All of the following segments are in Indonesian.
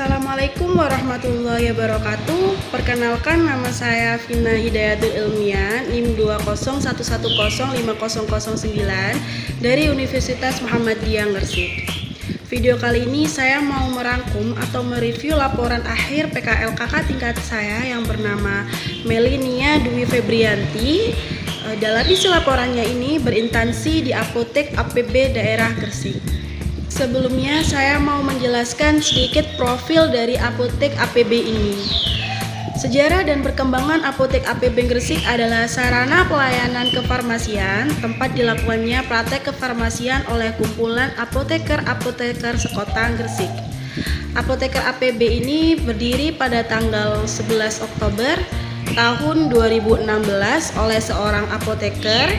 Assalamualaikum warahmatullahi wabarakatuh. Perkenalkan, nama saya Vina Hidayatul Ilmiah, NIM 201105009 dari Universitas Muhammadiyah Gresik. Video kali ini saya mau merangkum atau mereview laporan akhir PKLKK tingkat saya yang bernama Melinia Dwi Febrianti. Dalam isi laporannya ini berintansi di Apotek APB Daerah Gresik. Sebelumnya saya mau menjelaskan sedikit profil dari Apotek APB ini. Sejarah dan perkembangan Apotek APB Gresik adalah sarana pelayanan kefarmasian, tempat dilakukannya praktek kefarmasian oleh kumpulan apoteker-apoteker sekota Gresik. Apoteker APB ini berdiri pada tanggal 11 Oktober tahun 2016 oleh seorang apoteker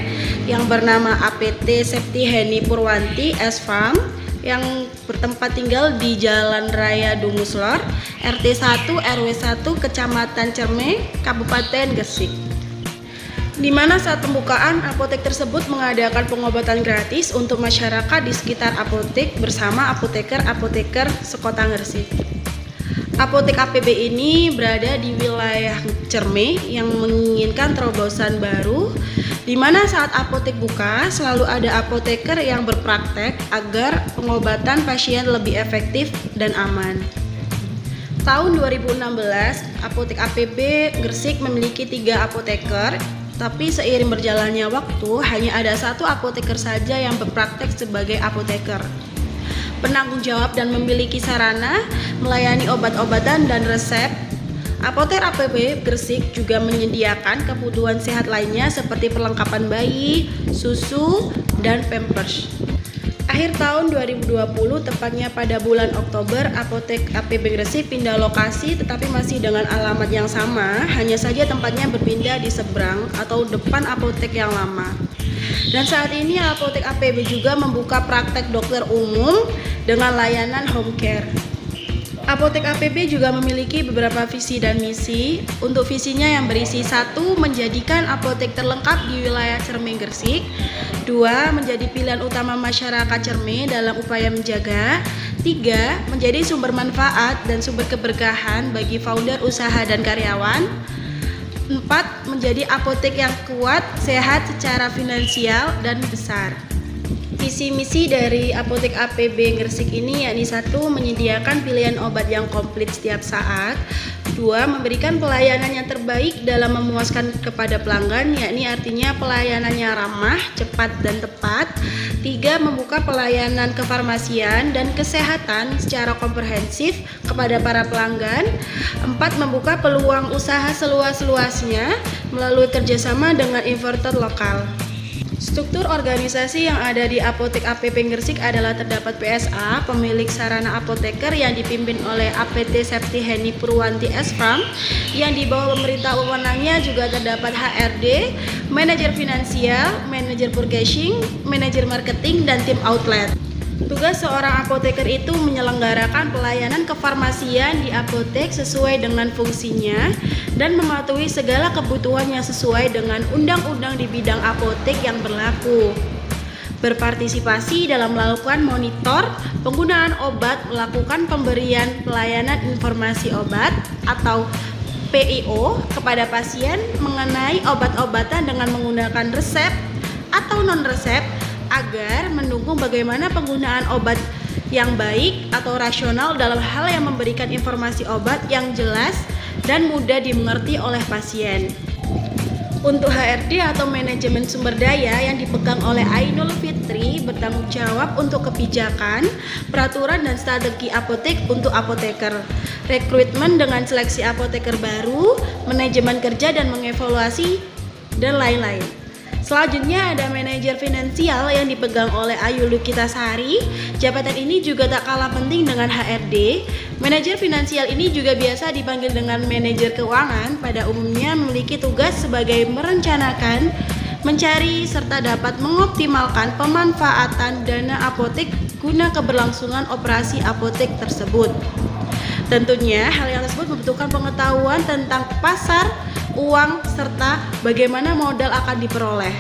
yang bernama APT Septi Heni Purwanti S.Farm yang bertempat tinggal di Jalan Raya Dunguslor, RT 1 RW 1 Kecamatan Cerme, Kabupaten Gresik. Di mana saat pembukaan apotek tersebut mengadakan pengobatan gratis untuk masyarakat di sekitar apotek bersama apoteker-apoteker sekota Gresik. Apotek APB ini berada di wilayah Cerme yang menginginkan terobosan baru, di mana saat apotek buka selalu ada apoteker yang berpraktek agar pengobatan pasien lebih efektif dan aman. Tahun 2016, Apotek APB Gresik memiliki 3 apoteker, tapi seiring berjalannya waktu hanya ada 1 apoteker saja yang berpraktek sebagai apoteker. Penanggung jawab dan memiliki sarana melayani obat-obatan dan resep. Apotek APB Gresik juga menyediakan kebutuhan sehat lainnya seperti perlengkapan bayi, susu, dan pampers. Akhir tahun 2020, tepatnya pada bulan Oktober, Apotek APB Gresik pindah lokasi tetapi masih dengan alamat yang sama, hanya saja tempatnya berpindah di seberang atau depan apotek yang lama. Dan saat ini Apotek APB juga membuka praktek dokter umum dengan layanan home care. Apotek APB juga memiliki beberapa visi dan misi. Untuk visinya yang berisi 1. Menjadikan apotek terlengkap di wilayah Cerme Gresik. 2. Menjadi pilihan utama masyarakat Cerme dalam upaya menjaga. 3. Menjadi sumber manfaat dan sumber keberkahan bagi founder usaha dan karyawan. 4. Menjadi apotek yang kuat, sehat secara finansial dan besar. Visi misi dari Apotek APB Gresik ini yakni 1. Menyediakan pilihan obat yang komplit setiap saat. 2. Memberikan pelayanan yang terbaik dalam memuaskan kepada pelanggan, yakni artinya pelayanannya ramah, cepat dan tepat. 3. Membuka pelayanan kefarmasian dan kesehatan secara komprehensif kepada para pelanggan. 4. Membuka peluang usaha seluas-luasnya melalui kerjasama dengan importer lokal. Struktur organisasi yang ada di Apotek APB Gresik adalah terdapat PSA, pemilik sarana apoteker yang dipimpin oleh APT Septi Heni Purwanti S.Farm, yang di bawah pemerintah wewenangnya juga terdapat HRD, manajer finansial, manajer purchasing, manajer marketing, dan tim outlet. Tugas seorang apoteker itu menyelenggarakan pelayanan kefarmasian di apotek sesuai dengan fungsinya dan mematuhi segala kebutuhan yang sesuai dengan undang-undang di bidang apotek yang berlaku. Berpartisipasi dalam melakukan monitor penggunaan obat, melakukan pemberian pelayanan informasi obat atau PIO kepada pasien mengenai obat-obatan dengan menggunakan resep atau non-resep, agar mendukung bagaimana penggunaan obat yang baik atau rasional dalam hal yang memberikan informasi obat yang jelas dan mudah dimengerti oleh pasien. Untuk HRD atau manajemen sumber daya yang dipegang oleh Ainul Fitri bertanggung jawab untuk kebijakan, peraturan dan strategi apotek untuk apoteker, rekrutmen dengan seleksi apoteker baru, manajemen kerja dan mengevaluasi, dan lain-lain. Selanjutnya ada manajer finansial yang dipegang oleh Ayu Lukitasari. Jabatan ini juga tak kalah penting dengan HRD. Manajer finansial ini juga biasa dipanggil dengan manajer keuangan. Pada umumnya memiliki tugas sebagai merencanakan, mencari, serta dapat mengoptimalkan pemanfaatan dana apotek guna keberlangsungan operasi apotek tersebut. Tentunya hal yang tersebut membutuhkan pengetahuan tentang pasar, uang, serta bagaimana modal akan diperoleh.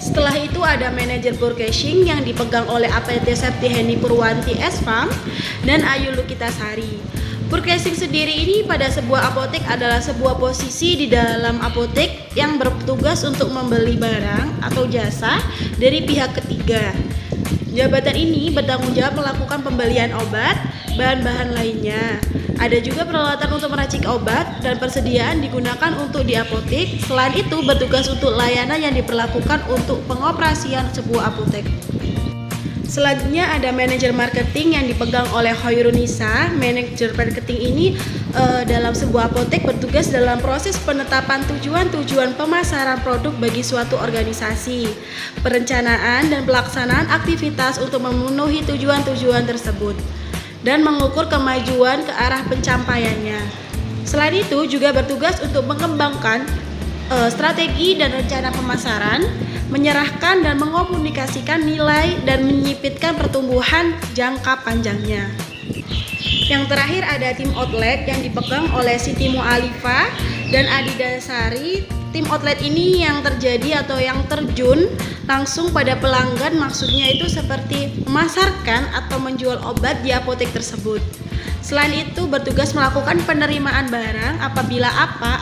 Setelah itu ada manajer purchasing yang dipegang oleh APT Septiheni Purwanti S.Farm dan Ayu Lukitasari. Purchasing sendiri ini pada sebuah apotek adalah sebuah posisi di dalam apotek yang bertugas untuk membeli barang atau jasa dari pihak ketiga. Jabatan ini bertanggung jawab melakukan pembelian obat, bahan-bahan lainnya. Ada juga peralatan untuk meracik obat dan persediaan digunakan untuk di apotek. Selain itu bertugas untuk layanan yang diperlakukan untuk pengoperasian sebuah apotek. Selanjutnya ada manajer marketing yang dipegang oleh Hoirunisa. Manajer marketing ini dalam sebuah apotek bertugas dalam proses penetapan tujuan-tujuan pemasaran produk bagi suatu organisasi, perencanaan dan pelaksanaan aktivitas untuk memenuhi tujuan-tujuan tersebut, dan mengukur kemajuan ke arah pencapaiannya. Selain itu juga bertugas untuk mengembangkan strategi dan rencana pemasaran, menyerahkan dan mengomunikasikan nilai dan menyipitkan pertumbuhan jangka panjangnya. Yang terakhir ada tim outlet yang dipegang oleh Siti Mu'alifah dan Adi Dasari. Tim outlet ini yang terjadi atau yang terjun langsung pada pelanggan, maksudnya itu seperti memasarkan atau menjual obat di apotek tersebut. Selain itu bertugas melakukan penerimaan barang apabila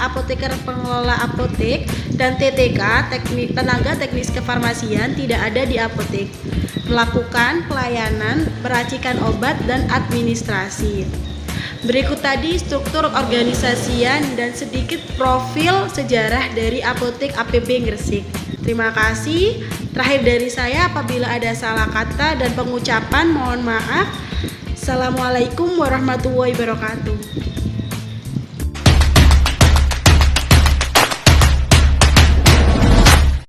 apoteker pengelola apotek dan TTK tenaga teknis kefarmasian tidak ada di apotek, melakukan pelayanan, peracikan obat dan administrasi. Berikut tadi struktur organisasian dan sedikit profil sejarah dari apotek APB Gresik. Terima kasih. Terakhir dari saya, apabila ada salah kata dan pengucapan mohon maaf. Assalamualaikum warahmatullahi wabarakatuh.